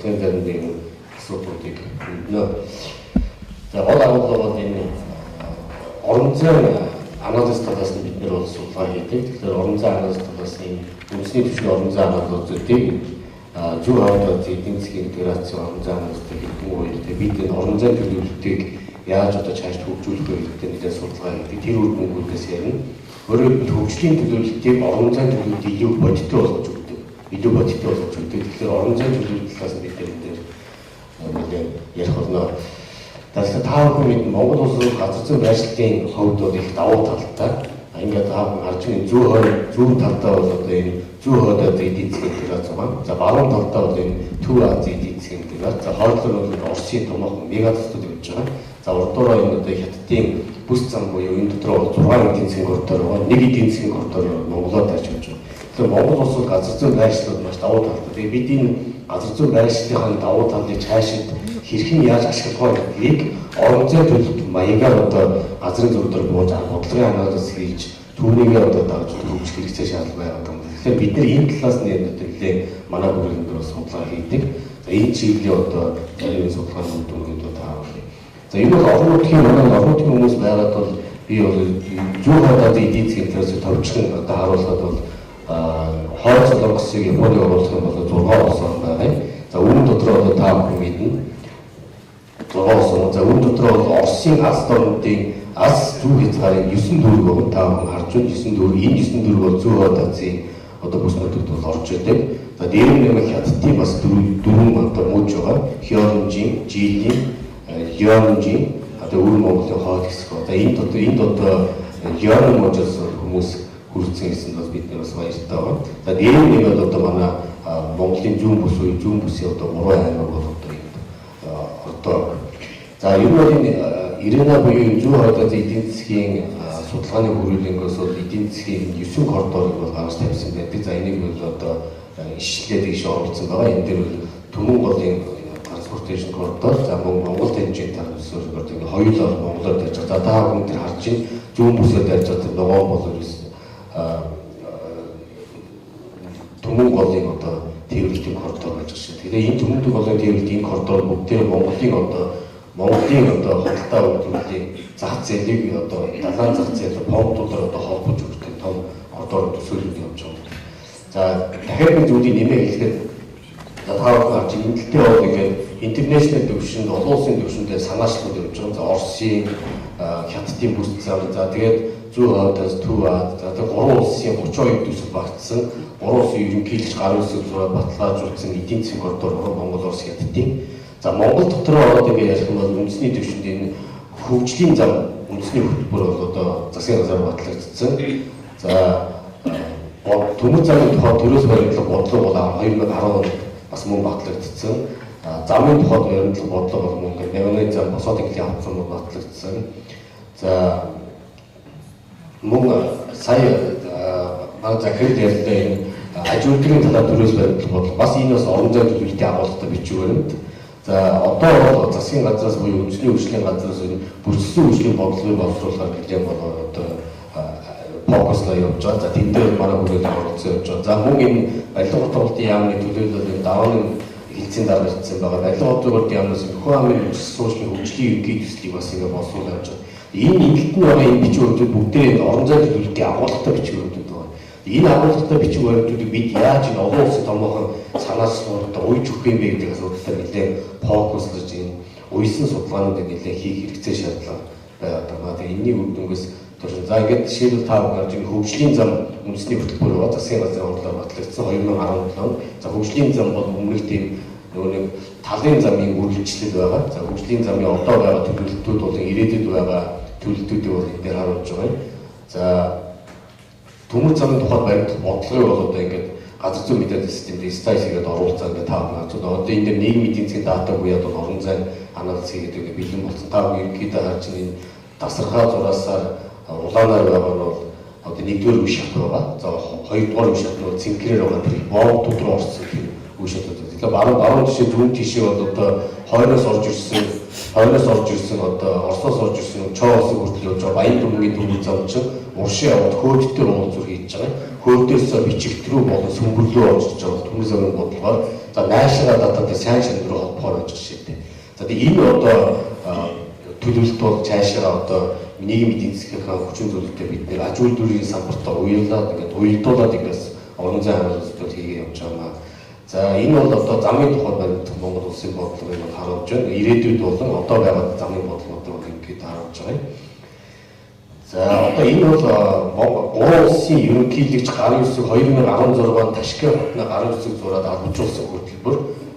бодлогын заримдаа юм асуудлуудыг нөө за гол агуулга бол энэ орон зайн анализ талаас нь бид нэр бол судалгаа хийдэг. Тэгэхээр орон зайн анализ талаас нь үндэсний түвшний орон зайн анализуудыг зүүн хойд эдийн засгийн интеграцийн орон зайн анализуудыг хийдэг үеэр бид энэ орон зайн төлөвлөлтийг яаж одоо цааш хөгжүүлэх вэ гэдэг нэлээд судалгаа хийдэг. Тэр үр дүнгуудээс ярина. Өөрөөр хэлбэл хөгжлийн төлөвлөлтийг орон зайн төлөвлөлт илүү бодиттой болгож өгдөг. Илүү бодиттой болгож өгдөг. Тэгэхээр орон зайн төлөвлөлт талаас нь бид нэлээд ярих болно. Тэгэхээр та бүхэн бид Монгол улсын газар зүйн байршлын хувьд бол их давуу талтай. Ингээд та бүхэн харж байгаа зүүн талдаа бол одоо энэ зүүн хойд эдийн засгийн интеграц байгаа. За баруун талдаа бол энэ Төв Азийн эдийн засгийн интеграц. За хойдлоор бол Оросын томоохон мегацстууд явж байгаа. За урдуураа энэ одоо Хятадын бүс зам буюу энэ дотор бол 6 эдийн засгийн коридор байгаа. Нэг эдийн засгийн коридор Монголоор тарж явж байгаа. Тэгэхээр Монгол улсын газар зүйн байршлууд маш давуу талтай. Тэгээд бид энэ газар зүйн байршлын давуу талыг цаашид хэрхэн яаж ашиглах вэ гэдгийг орон зайн төлөвлөлт маягаар одоо газрын зүйн төр бууж бодлогын анализ хийж түүнийгээ одоо дагаж хөгжих хэрэгцээ шаардлага байгаа юм. Тэгэхээр бид нар энэ талаас нь нэлээд манай бүрийн дээр судалгаа хийдэг. За энэ чиглэлийн одоо зарим судалгааны үр дүнүүд таарах. За энэ бол орон нутгийн хүмүүс байгаад бол би бол зүүн хойд эдийн засгийн интерес товчхон одоо харуулхад бол хойд Солонгосыг Японы оруулах юм бол 6 улс байгаа юм. За үүн дотор одоо та бүхэн мэднэ. 6 улс. За үүн дотор бол Оросын Аз дорнодын Аз зүүн хязгаарын 9 дүүрэг байгаа. Та бүхэн харж байна 9 дүүрэг. Энэ 9 дүүрэг бол зүүн хойд Азийн одоо бүс нутагт бол орж идэг. За дээр нь нэмэх Хятадын бас дөрвөн одоо мууж байгаа. Хёрөнжин, Жилийн, Лёнжин одоо өвөр Монголын хойд хэсэг. За энд одоо Лён мужаас хүмүүс хүрсэн гэсэн бол бид нар бас баяртай байна. За дээр нь нэг бол одоо манай Монголын зүүн бүсийн одоо 3 аймаг бол одоо за ер нь бол энэ Ирена буюу зүүн хойд эдийн засгийн судалгааны хөрөлөнгөөс бол эдийн засгийн 9 коридорыг бол гаргаж тавьсан байдаг. За энийг бол одоо ишлээд ийш оруулсан байгаа. Энэ дээр бол Төмөн голын транспортейшн коридор, за Монгол тэнцвэрийн транспорт коридор ингээ хоёулаа Монголоор тарж байгаа. За та бүхэн тэр харж байна. Зүүн бүсээр тарж байгаа ногоон бол Төмөн голын одоо тээвэрлэлийн коридор гэж байна. Тэгэхээр энэ Төмөн голын тээвэрлэлийн коридор бүгдээ Монголын одоо худалдаа үйлдвэрлэлийн зах зээлийг одоо далайн зах зээл помпуудаар одоо холбож өгөх том коридор төсөөлөд явж байгаа. За дахиад нэг зүйлийг нэмээ хэлэхэд та бүхэн харж энэ тэлтэй бол ингээд интернэшнл төвшөнд олон улсын төвшөндөө санаачлууд явж байгаа. За Оросын, Хятадын бүс зам, за тэгээд зүүн хойдоос Төв Аз, за тэгээд 3 улсын 32 төсөв багтсан, 3 улсын ерөнхийлөгч гарын үсэг зураг баталгаажуулсан эдийн засгийн коридор Монгол, Орос, Хятадын. За Монгол дотор ороод ингээд ярих юм бол үндэсний төвшөнд энэ хөгжлийн зам үндэсний хөтөлбөр бол одоо засгийн газар батлагдсан. За Төмөр замын тухайд төрөөс баримтлах бодлого бол 2010 онд бас мөн батлагдсан. Замын тухайд баримтлах бодлого бол мөн 80-ны зам босоод ингээм авсан бол батлагдсан. За мөн сая манай захирал ярьсан энэ аж үйлдвэрийн талаар төрөөс баримтлах бодлого бас энэ бас орон зайн төлөвлөлтийн агуулгатай бичиг баримт. За одоо бол засгийн газраас буюу үндэсний хөгжлийн газраас бүрдсэн хөгжлийн бодлогыг боловсруулахаар нэлээд одоо фокуслаа явуулж байгаа. За тэн дээр манай бүлэглэл оролцсон явж байгаа. За мөн энэ барилга утгуулалтын яамны төлөөлөл давааны хэлцээний дараа ирсэн байгаа. Барилга утгуулалтын яамнаас Нөхөн амын суучлын хөгжлийн ерөнхий төслийг бас ингэ боловсруулж явж байгаа. Энэ эгэлт нь байгаа энэ бичиг баримтууд бүгдээ орон зайн төлөвлөлтийн агуулгатай бичиг баримтууд байна. Энэ агуулгатай бичиг баримтуудыг бид яаж энэ олон улсын томоохон санаачлалуудаа уйж өгөх юм бэ гэдэг асуудалтай нэлээд фокуслж энэ уйсан судалгаануудыг нэлээд хийх хэрэгцээ шаардлага байгаа. Тэгээ энэний үр дүнгээс за ингээд жишээлбэл та бүхэн хөгжлийн зам үндэсний хөтөлбөр байгаа. Засгийн газрын онцлогоор батлагдсан 2017 онд. За хөгжлийн зам бол өмнөх тийм нөгөө нэг талын замын үргэлжлэл байгаа. За хөгжлийн замын одоо байгаа төлөвлөлтүүд бол ирээдүйд байгаа төлөвлөлтүүдийг бол энэ дээр харуулж байгаа юм. За Төмөр замын тухайд баримтлах бодлогыг бол одоо ингээд газар зүйн мэдээлэл системд стайс хийгээд оруулцаа ингээд та бүхэн харж байгаа. Одоо энэ дээр нийгмийн эдийн засгийн дата буюу одоо орон зайн анализ хийгээд ингээд бэлэн болсон. Та бүхэн ерөнхийдөө харж энэ тасархаа зураасаар улаанаар байгаа нь бол одоо нэгдүгээр үе шат байгаа. За хоёрдугаар үе шат нь цэнхрээр байгаа тэр бомб руу орсон тэр үе шатууд. Тэгэхээр баруун тишээ зүүн тишээ бол одоо хойноос орж ирсэн одоо Оросоос орж ирсэн Чоосыг хүртэл явж байгаа. Баян дүнгийн төмөр зам чинь уршин яваад хөөдтэй уулзуур хийж байгаа. Хөөдөөс бичигт рүү болон сүмбэрлөө орж ирж байгаа. Төмөр замын бодлогоор за наашраа татаад сайн шин рүү холбохоор байж байгаа шүү дээ. За тэгээ энэ одоо төлөвлөлт бол цаашаа одоо нийгмийн эдийн засгийн хүчин зүйлтэй бид нэр аж үйлдвэрийн салбартаа уялдуулаад ингээс орон зай хамгаалалт хийгээ явж байгаа. За энэ бол одоо замын тухай баримтах Монгол улсын бодлогыг харуулж байна. Ирээдүйд болон одоо байгаа замын бодлогуудыг ингээд харуулж байгаа юм. За одоо энэ бол гурван улсын ерөнхийлөгч гарын үсэг 2016 он Ташкент хотны гарын үсэг зураад албажуулсан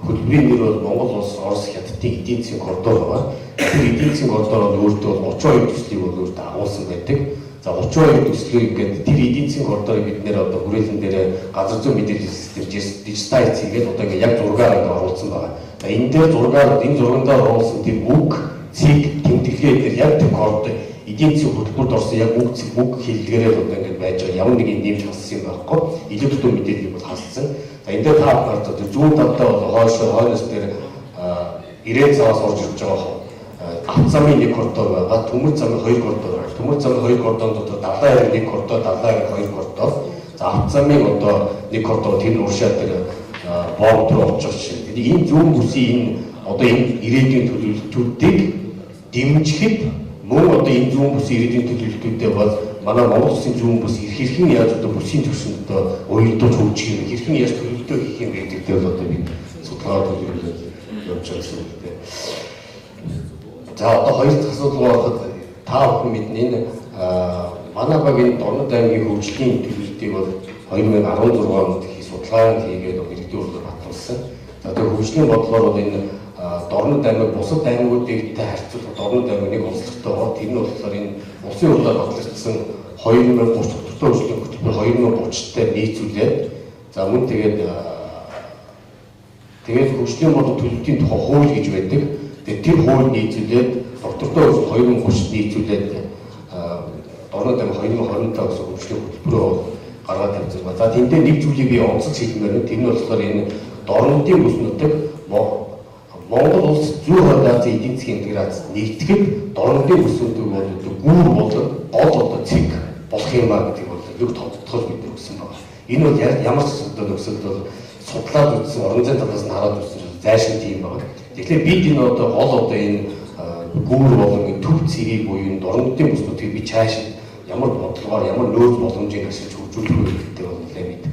хөтөлбөрийн нэр бол Монгол улс Орос хятадын эдийн засгийн коридор байгаа. Тэр эдийн засгийн коридор бол өөртөө 32 төслийг бол өөртөө агуулсан байдаг. За 32 төслийг ингээд тэр эдийн засгийн коридорыг бид нэр одоо хүрээлэн дээр газар зүйн мэдээлэл систем дижиталайз хийгээд одоо ингээд яг зургаар ингээд оруулсан байгаа. За энэ дээр энэ зургандаа оруулсан тэр үг, цэг, тэмдэглээ дээр яг тэр коридор эдийн засгийн хөтөлбөрт орсон яг үг хэллэгээрээ л одоо ингээд байж байгаа. Ямар нэгэн нэмж хассан юм байхгүй. Илүү төдөө мэдээлэл бол хассан. За энэ дээр та бүхэн одоо зүүн талдаа бол хойноос дээр ирээд цаас орж ирж байгаа авт замын нэг коридор байгаа, төмөр замын 2 коридор байгаа. Төмөр замын 2 коридорын дотор далайн харин 1 коридор, далайн харин 2 коридор. За авт замын одоо 1 коридор тэр уршаа дээр бомб руу орж байгаа шээ. Тэгээд энэ зүүн бүсийн энэ одоо энэ ирээдүйн төлөвлөлтүүдийг дэмжихэд мөн одоо энэ зүүн бүсийн ирээдүйн төлөвлөлтүүдтэй бол манай Монгол Улсын зүүн бүс хэрхэн яаж одоо бүсийн төвшөнд одоо уялдуулж хөгжих юм, хэрхэн яаж төлөвлөлтөө хийх юм гэдэг дээр одоо бид судалгаа төлөвлөлөж явж байгаа юм гэдэг. За одоо хоёр дахь асуудал болоод та бүхэн мэднэ энэ манай багийн Дорнод аймгийн хөгжлийн төлөвлөлтийг бол 2016 онд судалгаа хийгээд иргэдийн урлагаар батлуулсан. За тэр хөгжлийн бодлоор бол энэ Дорнод аймаг бусад аймагуудтай харьцуулбал Дорнод аймаг нэг онцлогтой байгаа. Тэр нь болохоор энэ улсын хурлаар батлагдсан 2030 төслийн хөтөлбөр 2030-тай нийцүүлээд за мөн тэгээд хөгжлийн бодлого төлөвлөлтийн тухай хууль гэж байдаг. Тэгээд тэр хууль нийцүүлээд доктортой 2030-д нийцүүлээд Дорнод аймаг 2025 гэсэн хөгжлийн хөтөлбөрөө гаргаад тавьсан ба. За тэндээ нэг зүйлийг би онцлж хэлмээр нь тэр нь болохоор энэ Дорнодын бүс нутаг Монгол улс зүүн хойд Азийн эдийн засгийн интеграцид нэгтгэхэд Дорнодын бүс нутаг бол гүүр болон гол одоо цэг болох юмаа гэдэг бол юу тодтогч бид нар өгсөн байна. Энэ бол ямар ч асуудал нөхцөлд бол судлаад үзсэн, орон зайд талаас нь хараад үзсэн зайшин тийм байна. Тэгэхээр бид энэ одоо гол одоо энэ гүүр болон төв цэгийг буюу энэ Дорнодын бүс нутгийг би цааш ямар бодлогоор ямар нөөц боломжийг ашиглаж хөгжүүлэх вэ гэдэг бол бид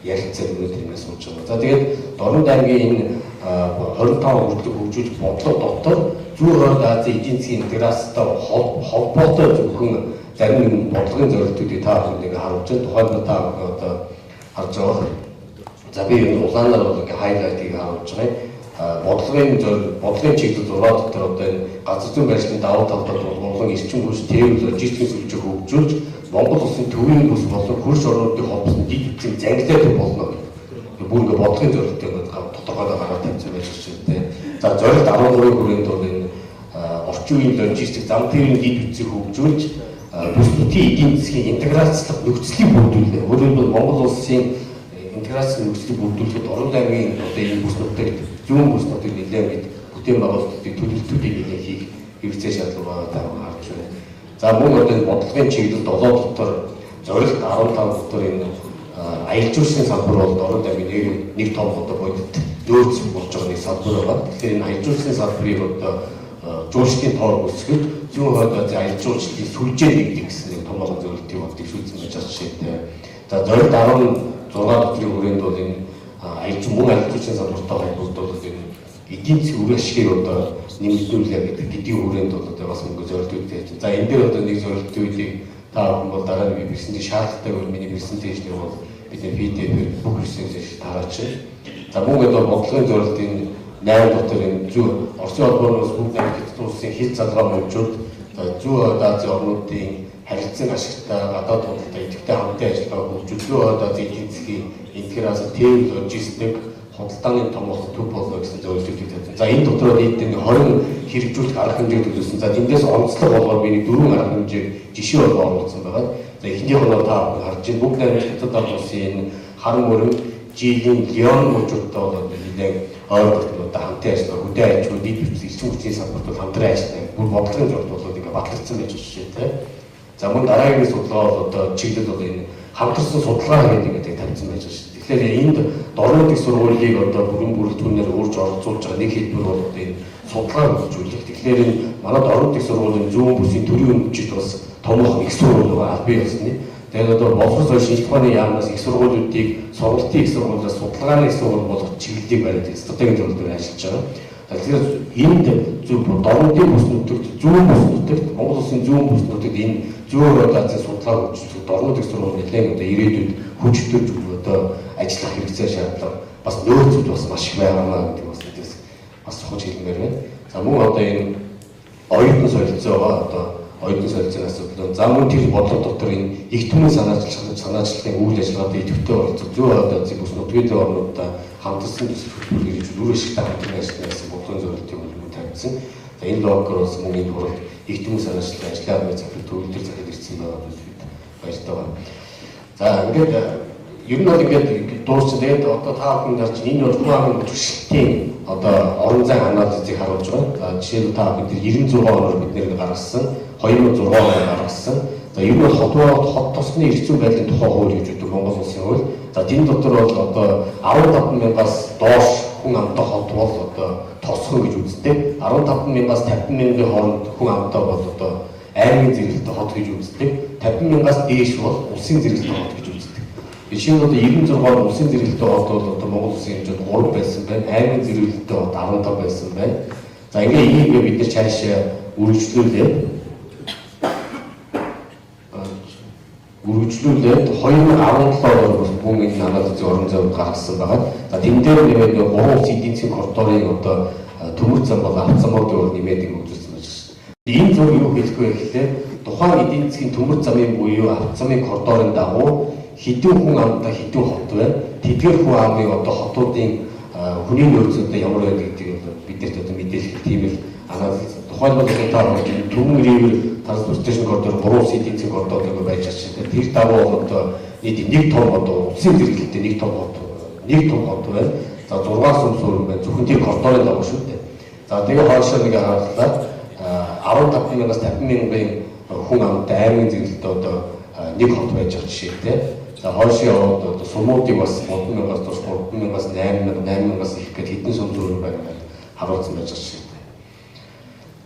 ярилцаад өнөөдөр юмас сууж байгаа. За тэгээд Дорнод аймгийн энэ 25 хүртэлх хөгжүүлэх бодлого дотор зүүн хойд Азийн эдийн засгийн интеграцтай холбоотой зөвхөн зарим нэгэн бодлогын зорилтуудыг та бүхэнд харуулж байна. Тухайн нь та бүхэн одоо харж байгаа. За би энэ улаанаар бол ингээ хайлайтыг харуулж байгаа. Бодлогын чиглэл 6 дотор одоо энэ газар зүйн байршлын давуу талууд болон эрчим хүч, тээвэр, логистикийн сүлжээг хөгжүүлж Монгол улсын төвийн бүс болон хөрш орнуудыг холбосон дид үтсийн зангилалт болно гэдэг. Бүр ингээ бодлогын зорилтыг тодорхойлоод гаргаад тавьсан байж байна. За зорилт 13 хүрээнд бол энэ орчин үеийн логистик зам тээврийн дид үтсийг хөгжүүлж бүс нутгийн эдийн засгийн интеграцлах нөхцөлийг бүрдүүлнэ. Өөрөөр хэлбэл Монгол улсын интеграцийн нөхцөлийг бүрдүүлэхэд Дорнод аймгийн одоо энэ бүс нутгийг зүүн бүс нутгийг нэлээд бүтээн байгуулалтыг төлөвлөлтүүдийг нэлээд хийх хэрэгцээ шаардлага байгаа харж байна. За мөн одоо энэ бодлогын чиглэл 7 дотор зорилт 15 дотор энэ аялал жуулчлалын салбар бол Дорнод аймгийн нэг том одоо бодит нөөц болж байгаа нэг салбар байгаа. Тэгэхээр энэ аялал жуулчлалын салбарыг одоо жуулчлалын тоор өсгөж зүүн хойд Азийн аялал жуулчлалын сүлжээ нэгдэх гэсэн нэг том олон зөвлөлтийн бодлыг шүүсэн байж байгаа жишээтэй. За зорилт 16 дотрын хүрээнд бол энэ аялал жуулчлалын салбартай холбогдуулах энэ эдийн засгийн үр ашгийг одоо нэмэгдүүлэх гэдэг хүрээнд бол одоо бас нэг зорилтууд байж байна. За энэ дээр одоо нэг зорилтуудыг та бүхэн бол дараа нь бэлсэн шаардлагатай бол миний презентацийн бол бидний PDF-ээр бүх хэрэгсээс тараач. За мөн одоо бодлогын зорилтын 8 дотор энэ зүүн Оросын холбооноос бүгд Хятад улсын хил залгаа мужууд зүүн хойд Азийн орнуудын харилцан ашигтай гадаад худалдаа идэвхтэй хамтын ажиллагаа хөгжүүлж зүүн хойд Азийн эдийн засгийн интеграц, тээвэр, логистик, худалдааны том болох төв болно гэсэн зөвлөлтүүдийг тавьсан. За энэ дотроо нийтдээ 20 хэрэгжүүлэх арга хэмжээг төлөвлөсөн. За тэндээс онцлог болгоод би нэг 4 арга хэмжээг жишээ болгоо оруулсан байгаа. За эхнийх нь та харж байна. Бүгд найрамд Хятад улсын энэ харан мөрөн жилийн Леон мужуудтай бол нэлээд ойролцоогтой хамтын ажиллагаа, хөдөө аж ахуйн дэд бүтцийн эрчим хүчний салбарт бол хамтран ажилладаг. Бүр бодлогын зорилт бол ингээ батлагдсан байж жишээтэй. За мөн дараагийн судалгаа бол одоо чиглэл бол энэ хамтарсан судалгаа гэдэг тавьсан байж байгаа шүү дээ. Тэгэхээр энд дорнод их сургуулийг одоо бүрэн бүрэлдэхүүнээр өөрж оролцуулж байгаа нэг хэлбэр бол одоо энэ судалгаа хөгжүүлэх. Тэгэхээр энэ манай дорнод их сургуулийн зүүн бүсийн төрийн өмчид бас томоохон их сургууль байгаа албан ёсны. Тэгээд одоо боловсрол шинжилгээ ухааны яамнаас их сургуулиудыг сургалтын их сургуулиас судалгааны их сургууль болгох чиглэлийг бариад стратегийн зөвлөлтөөр ажиллаж байгаа. Тэгэхээр энд зөв дорнодын бүс нутагт зүүн бүс нутагт Монгол улсын зүүн бүс нутагт энэ зөөр одоо судалгаа хөгжүүлэх дорнод их сургууль нэлээд одоо ирээдүйд хүчтэй одоо ажиллах хэрэгцээ шаардлага бас нөөцүүд бас маш их байгаамаа гэдэг бас эдээс бас сухаж хэлмээр байна. За мөн одоо энэ оюутан солилцоогоо одоо оюутан солилцооны асуудал. За мөн тэр бодлого дотор энэ их түмэн санаачлагын үйл ажиллагаанд идэвхтэй оролцох зөө одоо бүс нутгийн орнуудаа хамтарсан төсөл хөтөлбөр гэж өөр ашигтай хамтран ажилласан бодлогын зорилтыг үлгэр тавьсан. За энэ логикоор бас мөн энэ хуралд их түмэн санаачлагын ажлын аргыг захирал төвлөрдөр захирал ирсэн байгаа гэж бид баяртай байна. За ингээд ер нь бол ингээд дууссан. Тэгээд одоо та бүхэн гарч энэ бол хүн амын туршилтын одоо орон зай анализыг харуулж байгаа. За жишээлбэл та бүхэн 96 оноор бид нэр гаргасан, 2006 оноор гаргасан. За ер нь бол хот тосны эрх зүйн байдлын тухай хууль гэж үүдэг Монгол улсын хууль. За энэ дотор бол одоо 15,000-аас доош хүн амтай хот бол одоо тосхон гэж үздэг. 15,000-аас 50,000-ийн хооронд хүн амтай бол одоо аймгийн зэрэглэлтэй хот гэж үздэг. 50,000-аас дээш бол улсын зэрэглэлтэй хот гэж үздэг. Жишээ нь одоо 96 улсын зэрэглэлтэй хот бол одоо Монгол улсын хэмжээнд 3 байсан байна. Аймгийн зэрэглэлтэй хот 15 байсан байна. За энийг бид нар цаашаа үргэлжлүүлээд 2017 оноос бас бүгд энэ анализын орон зайд гаргасан байгаа. За тэн дээр нэмээд 3 улсын эдийн засгийн коридорыг одоо төмөр зам бол авц замуудын урд нэмээд өгүүлсэн байж байна. Энэ зөв юу хэлэх вэ гэхлээр тухайн эдийн засгийн төмөр замын буюу авц замын коридорын дагуу хэдэн хүн амтай хэдэн хот байна. Тэдгээр хүн амын одоо хотуудын хүний нөөц одоо ямар байдаг гэдгийг биднэрт одоо мэдээлэх тийм л анализ. Тухайлбал та төмөр ривэр транспортын коридор 3 улсын эдийн засгийн коридор гэж байж байгаа. Тэр дагуу одоо нэг том одоо улсын зэрэглэлтэй нэг том хот байна. За 6 сум суурин байна. Зөвхөн тэр коридорын дагуу шүү дээ. За тэгээ хоошоо нэг харууллаа 15,000-аас 50,000-ийн хүн амтай аймгийн зэрэглэлтэй одоо нэг хот байж байгаа жишээтэй. За хоошоо одоо сумуудыг бас 3,000-аас доош 3,000-аас 8,000-аас их гэдэг хэдэн сум суурин байна гэж харуулсан байж байгаа жишээтэй.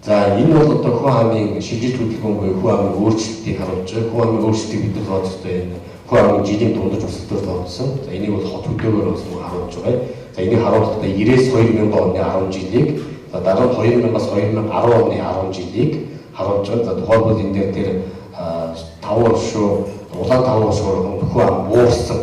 За энэ бол одоо хүн амын шилжилт хөдөлгөөн буюу хүн амын өөрчлөлтийг харуулж байгаа. Хүн амын өөрчлөлтийг бид нар тооцохдоо энэ хүн амын жилийн дундаж өсөлтөөр тооцсон. За энийг бол хот хөдөөгөөр бас харуулж байгаа. За энийг харуулахдаа 90-2000 оны 10 жилийг, за дараа нь 2000-аас 2010 оны 10 жилийг харуулж байгаа. За тухайлбал энэ дээр тэр 5 оршуу улаан 5 оршуур хүн ам буурсан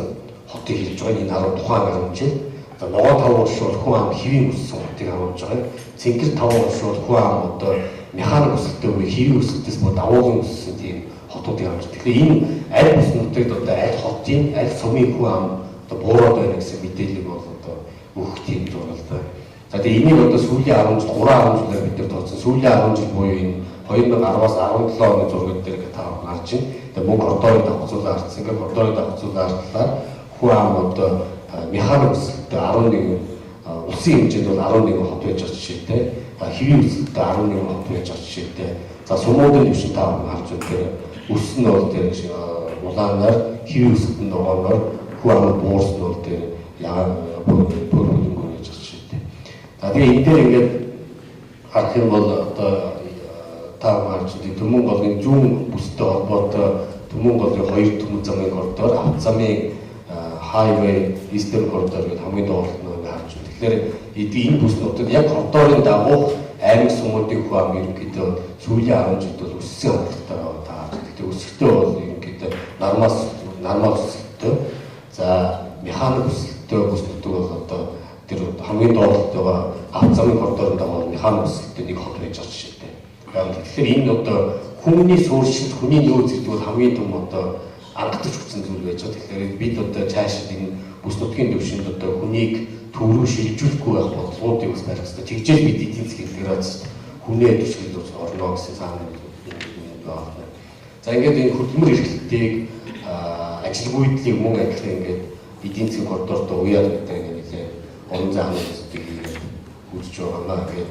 хотыг хэлж байгаа. Энэ 10 тухайн 10 жил. За ногоон 5 оршуур хүн ам хэвийн өссөн хотыг харуулж байгаа. Цэнгэр 5 оршуур хүн ам одоо механик өсөлттэй буюу хэвийн өсөлтөөс бүр давуулан өссөн тийм хотуудыг харуулж байгаа. Тэгэхээр энэ аль бус нутагт одоо аль хотын аль сумын хүн ам одоо буураад байна гэсэн мэдээлэл бол одоо өгөх тийм зургалтай. За тэгээ энийг одоо сүүлийн 10 жил 3-10 жилээр бид нар тооцсон. Сүүлийн 10 жил буюу энэ 2010-аас 17 оны зургууд дээр та харж байна. Тэгээ мөн коридорыг давхцуулаад харсан. Ингээ коридорыг давхцуулаад харахаар хүн ам одоо механик өсөлттэй 11 улсын хэмжээнд бол 11 хот байж байгаа жишээтэй. Хэвийн өсөлттэй 11 хот байж байгаа жишээтэй. За сумуудын төвшин та харж байгаа. Өссөн нь бол тэр улаанаар, хэвийн өсөлт нь ногооноор, хүн ам буурсан нь бол тэр яагаад хөлбөмбөг байж байгаа жишээтэй. За тэгээ энэ дээр ингээд харах юм бол одоо та харж байгаа Төмөн голын зүүн бүстэй холбоотой Төмөн голын 2 төмөн замын коридор, авц замын highway eastern corridor гэдэг хамгийн доотлол нь харж байна. Тэгэхээр энэ бүс нутагт яг коридорын дагуу аймаг сумуудын хүн ам ерөнхийдөө сүүлийн 10 жилд бол өссөн хандлагатай байгаа та харж байна. Тэгэхээр өсөлтөө бол ерөнхийдөө нормал өсөлтөө. За механик өсөлтөө бүс нутаг бол одоо тэр хамгийн доотлолтойгоо авц замын коридорын дагуу механик өсөлтөө нэг хот байж байгаа жишээтэй. Тэгэхээр энэ одоо хүний суурьшилт, хүний нөөц гэдэг бол хамгийн том одоо ангадаж өгсөн зүйл байж байгаа. Тэгэхээр бид одоо цаашид энэ бүс нутгийн төвшөнд одоо хүнийг төв рүү шилжүүлэхгүй байх бодлогуудыг бас барих хэрэгтэй. Тэгжээс бид эдийн засгийн интеграц хүнээ төсгөл орно гэсэн санаа байна. За ингээд энэ хөдөлмөр эрхлэлтийг ажилгүйдлийг мөн адилхан ингээд эдийн засгийн коридортой уяар гэдэг ингээд орон зай хамгаалалтыг үүсэж байгаамаа. Тэгээд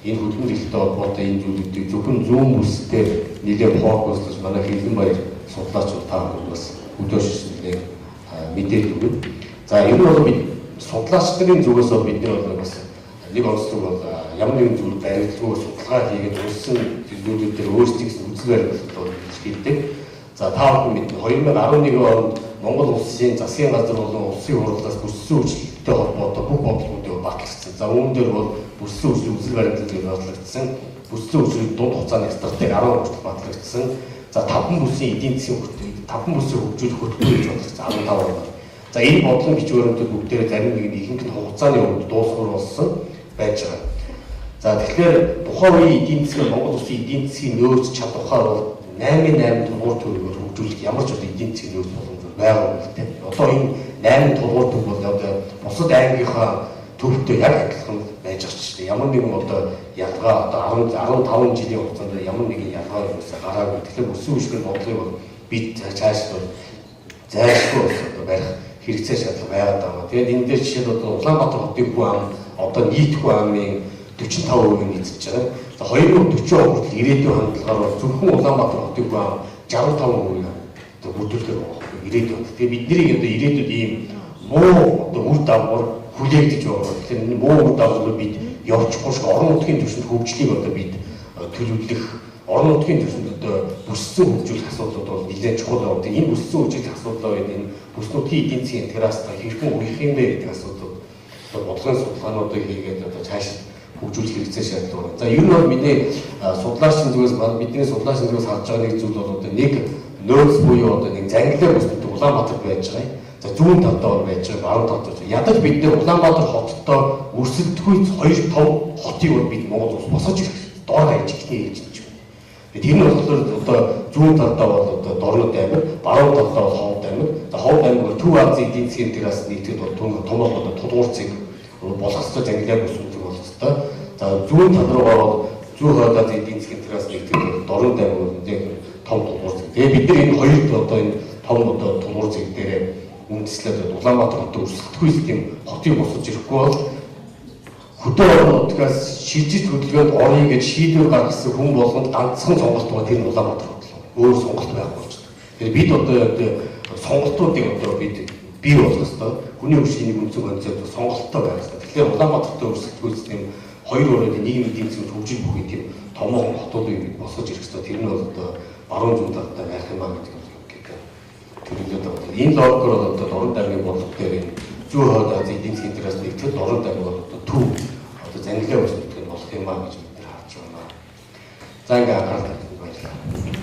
энэ хөдөлмөр эрхлэлтэй холбоотой энэ зүйлүүдийг зөвхөн зүүн бүсдээр нэлээд фокуслж манай Хэлбэн баяр судлаачид та бас өдөөш нэг мэдээлэл өгнө. За ер нь бол бид судлаачдын зүгээс бол бид нар бас нэг онцлог бол ямар нэгэн зүйл баримтлгүй судалгаа хийгээд унсан зүйлүүд дээр өөрсдийн үзэл баримтлал хийдэг. За та бүхэн мэднэ 2011 онд Монгол улсын засгийн газар болон улсын хурлаас бүссэн үйлчлэлтэй холбоотой бүх бодлогуудыг батлагдсан. За үүн дээр бол бүссэн үйлчлэл үзэл баримтлалыг батлагдсан. Бүссэн үйлчлэл дунд хугацааны стратеги 10 хүртэл батлагдсан. За 5 бүсийн эдийн засгийн хүртэл 5 бүсийг хөгжүүлэх хөтөлбөр гэж батлагдсан 15 онд. За энэ бодлогын бичвэрүүд бүгдээрээ зарим нэг ихэнх нь хугацааны үед дуусгар болсон байж байгаа. За тэгэхээр тухайн үеийн эдийн засгийн Монгол улсын эдийн засгийн нөөц чадвархаа бол 8-8 дугаар төрөөр хөгжүүлэх ямар ч эдийн засгийн нөөц боломж байгаа юм л дээ. Одоо энэ 8 дугаар төв бол одоо бусад ангийнхаа төвтэй яг адилхан байж байгаа ч тийм ямар нэгэн одоо ялгаа одоо 15 жилийн хугацаанд ямар нэгэн ялгаа юусаа гараагүй. Тэгэхээр бүсийн үйлчлэлийн бодлогыг бол бид цааш бол зайлшгүй одоо барих хэрэгцээ шаардлага байгаад байгаа. Тэгээд энэ дээр жишээд одоо Улаанбаатар хотын хүн ам одоо нийт хүн амын 45% эзэлж байгаа. За 2040 он хүртэл ирээдүйн хандлагаар бол зөвхөн Улаанбаатар хотын хүн ам 65% одоо бүрдүүлэх байгаа. Ирээдүйд. Тэгээд бидний одоо ирээдүйд ийм муу одоо үр дагавар хүлээгдэж байгаа. Тэгэхээр энэ муу үр дагаврыг бид явуулахгүй шиг орон нутгийн түвшинд хөгжлийг одоо бид төлөвлөх орон нутгийн түвшинд одоо бүссэн хөгжүүлэх асуудлууд бол нэлээд чухал байдаг. Энэ бүссэн хөгжүүлэх асуудлаа үед энэ бүс нутгийн эдийн засгийн интеграцтай хэрхэн үргэлжлэх юм бэ гэдэг асуудлууд одоо бодлогын судалгаануудыг хийгээд одоо цааш хөгжүүлэх хэрэгцээ шаардлага байна. За ер нь бол миний судлаачийн зүгээс бидний судлаачийн зүгээс харж байгаа нэг зүйл бол одоо нэг нөөц буюу одоо нэг зангилаа бүс нутаг Улаанбаатар байж байгаа. За зүүн талдаа байж байгаа, баруун талдаа байж байгаа. Ядаж бид нэр Улаанбаатар хоттой өрсөлдөхгүй 2 том хотыг бол бид Монгол улс босгож ирэх доор хаяж ихний ээлж юм. Тэр нь болохоор одоо зүүн талдаа бол одоо Дорнод аймаг, баруун талдаа бол Ховд аймаг. За Ховд аймаг бол Төв Азийн эдийн засгийн интеграц нийтэд бол томоохон одоо тулгуурцыг болох ёстой зангилаа бүс нутаг болох ёстой. За зүүн тал руугаа бол Зүүн Хойд Азийн эдийн засгийн интеграц нийтэд Дорнод аймаг бол нэг том тулгуурцыг. Тэгээ бид нар энэ хоёрт одоо энэ том одоо тулгуурцыг дээрээ үндэслээд Улаанбаатар хотод өрсөлдөхгүй систем хотыг босгож ирэхгүй бол хөдөө орон нутгаас шилжиж хөдөлгөөнд орно гэж шийдвэр гаргасан хүн болгонд ганцхан сонголт байгаа тэр нь Улаанбаатар хот л. Өөр сонголт байхгүй болж байна. Тэгэхээр бид одоо сонголтуудыг одоо бид бий болгох ёстой. Хүний хөгжлийн үнцэн концепт сонголттой байх ёстой. Тэгэхээр Улаанбаатарт өрсөлдөхгүй систем хоёр өөрөөр нийгмийн эдийн засгийн хөгжил бүхий тийм томоохон хотуудыг бид босгож ирэх ёстой. Тэр нь бол одоо баруун зүүн талдаа байх юм аа гэдэг төлөвлөд байгаа. Энэ логикоор одоо Дорнод аймгийн бодлого дээр энэ Зүүн Хойд Азийн эдийн засгийн интеграц нэгтгэл Дорнод аймаг бол одоо төв одоо зангилаа бүс нутаг болох юм аа гэж бид нар харж байна. За ингээ анхаарал татсан баярлалаа.